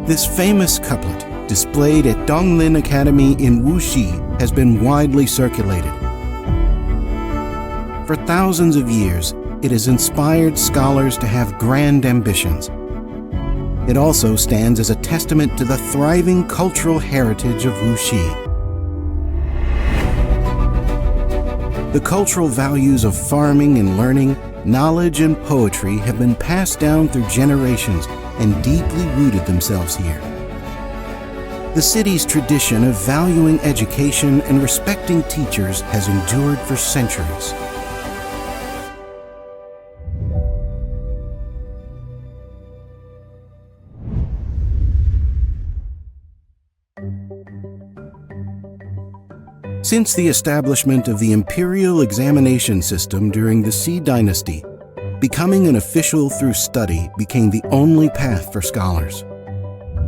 This famous couplet, displayed at Donglin Academy in Wuxi, has been widely circulated. For thousands of years, it has inspired scholars to have grand ambitions. It also stands as a testament to the thriving cultural heritage of Wuxi. The cultural values of farming and learning, knowledge and poetry have been passed down through generations and deeply rooted themselves here. The city's tradition of valuing education and respecting teachers has endured for centuries. Since the establishment of the imperial examination system during the Qi dynasty, becoming an official through study became the only path for scholars.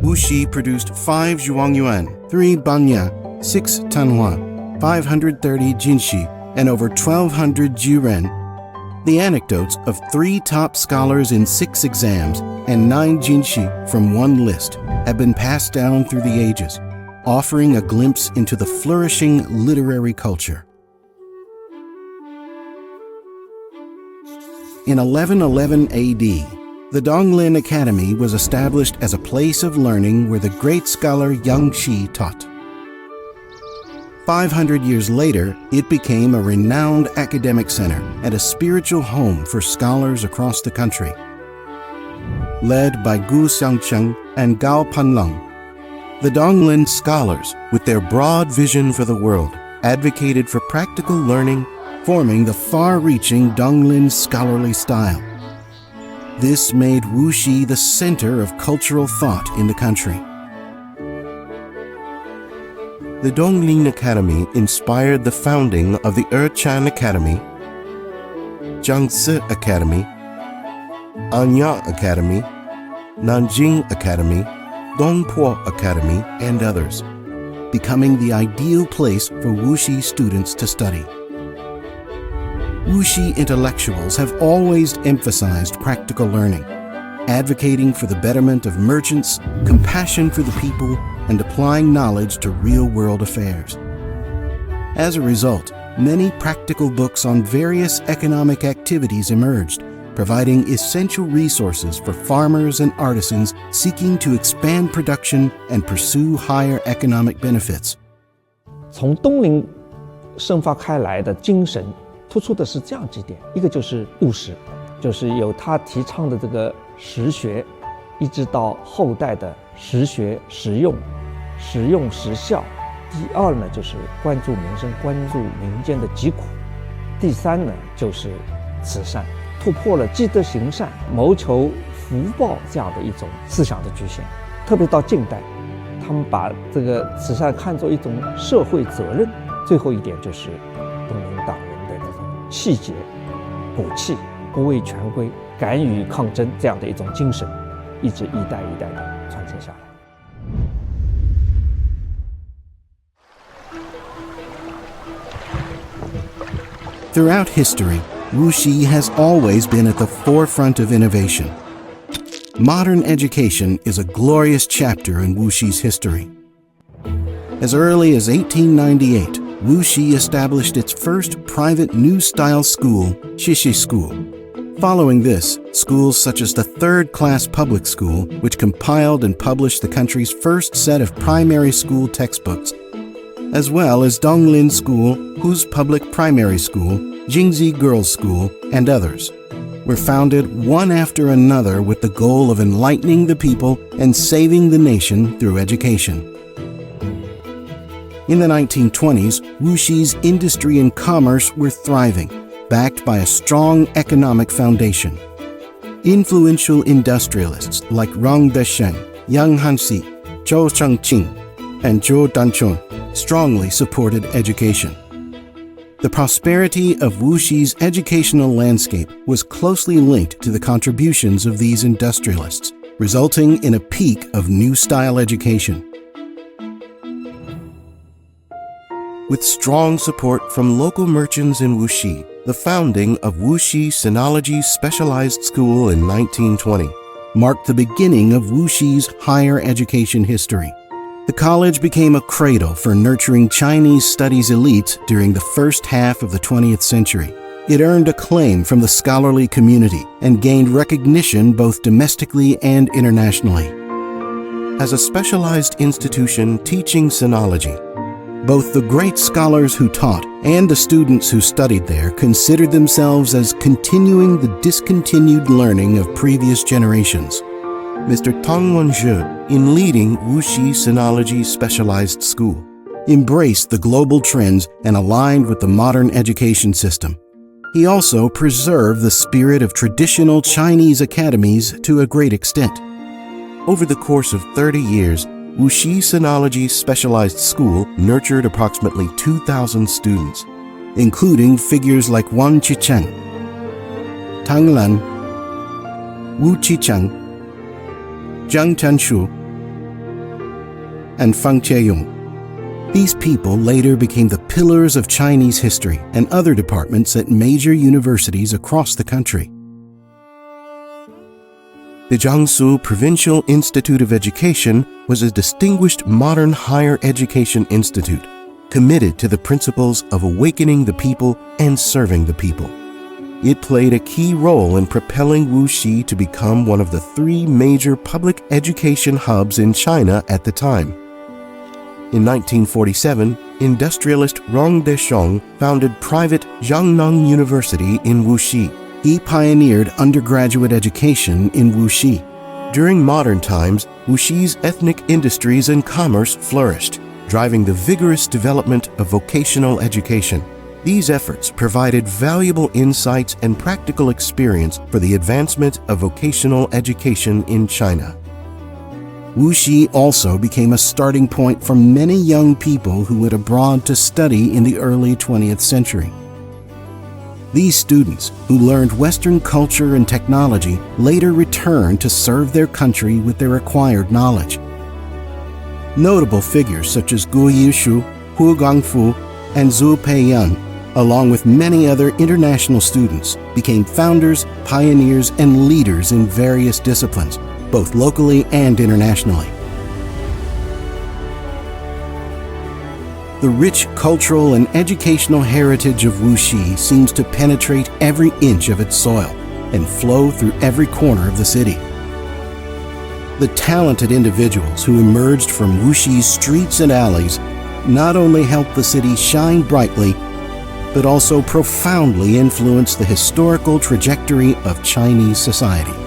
Wuxi produced 5 zhuangyuan, 3 banya, 6 tanhua, 530 jinshi, and over 1,200 juren. The anecdotes of 3 top scholars in 6 exams and 9 jinshi from 1 list have been passed down through the ages, offering a glimpse into the flourishing literary culture. In 1111 AD, the Donglin Academy was established as a place of learning where the great scholar Yang Shi taught. 500 years later, it became a renowned academic center and a spiritual home for scholars across the country. Led by Gu Xiangcheng and Gao Panlong, the Donglin scholars, with their broad vision for the world, advocated for practical learning, forming the far-reaching Donglin scholarly style. This made Wuxi the center of cultural thought in the country. The Donglin Academy inspired the founding of the Erchan Academy, Jiangzi Academy, Anyang Academy, Nanjing Academy, Dongpo Academy, and others, becoming the ideal place for Wuxi students to study. Wuxi intellectuals have always emphasized practical learning, advocating for the betterment of merchants, compassion for the people, and applying knowledge to real-world affairs. As a result, many practical books on various economic activities emerged, providing essential resources for farmers and artisans seeking to expand production and pursue higher economic benefits. 从东林生发开来的精神，突出的是这样几点：一个就是务实，就是有他提倡的这个实学，一直到后代的实学实用、实用实效。第二呢，就是关注民生，关注民间的疾苦。第三呢，就是慈善。 突破了积德行善、谋求福报这样的一种思想的局限，特别到近代，他们把这个慈善看作一种社会责任。最后一点就是东林党人的这种气节、骨气、不畏权贵、敢于抗争这样的一种精神，一直一代一代的传承下来。 Throughout history, Wuxi has always been at the forefront of innovation. Modern education is a glorious chapter in Wuxi's history. As early as 1898, Wuxi established its first private new-style school, Shishi School. Following this, schools such as the third-class public school, which compiled and published the country's first set of primary school textbooks, as well as Donglin School, whose public primary school, Jingzi Girls' School, and others, were founded one after another with the goal of enlightening the people and saving the nation through education. In the 1920s, Wuxi's industry and commerce were thriving, backed by a strong economic foundation. Influential industrialists like Rong Desheng, Yang Hanxi, Zhou Shangqing, and Zhou Danchun strongly supported education. The prosperity of Wuxi's educational landscape was closely linked to the contributions of these industrialists, resulting in a peak of new-style education. With strong support from local merchants in Wuxi, the founding of Wuxi Sinology Specialized School in 1920 marked the beginning of Wuxi's higher education history. The college became a cradle for nurturing Chinese studies elites during the first half of the 20th century. It earned acclaim from the scholarly community and gained recognition both domestically and internationally. As a specialized institution teaching sinology, both the great scholars who taught and the students who studied there considered themselves as continuing the discontinued learning of previous generations. Mr. Tang Wenzhe, in leading Wuxi Sinology Specialized School, embraced the global trends and aligned with the modern education system. He also preserved the spirit of traditional Chinese academies to a great extent. Over the course of 30 years, Wuxi Sinology Specialized School nurtured approximately 2,000 students, including figures like Wang Qicheng, Tang Lan, Wu Qicheng, Zhang Chanshu, and Fang Qieyong. These people later became the pillars of Chinese history and other departments at major universities across the country. The Jiangsu Provincial Institute of Education was a distinguished modern higher education institute committed to the principles of awakening the people and serving the people. It played a key role in propelling Wuxi to become one of the 3 major public education hubs in China at the time. In 1947, industrialist Rong Deshong founded private Jiangnan University in Wuxi. He pioneered undergraduate education in Wuxi. During modern times, Wuxi's ethnic industries and commerce flourished, driving the vigorous development of vocational education. These efforts provided valuable insights and practical experience for the advancement of vocational education in China. Wuxi also became a starting point for many young people who went abroad to study in the early 20th century. These students, who learned Western culture and technology, later returned to serve their country with their acquired knowledge. Notable figures such as Gu Yishu, Hu Gongfu, and Zhu Peiyan, along with many other international students, became founders, pioneers, and leaders in various disciplines, both locally and internationally. The rich cultural and educational heritage of Wuxi seems to penetrate every inch of its soil and flow through every corner of the city. The talented individuals who emerged from Wuxi's streets and alleys not only helped the city shine brightly, but also profoundly influenced the historical trajectory of Chinese society.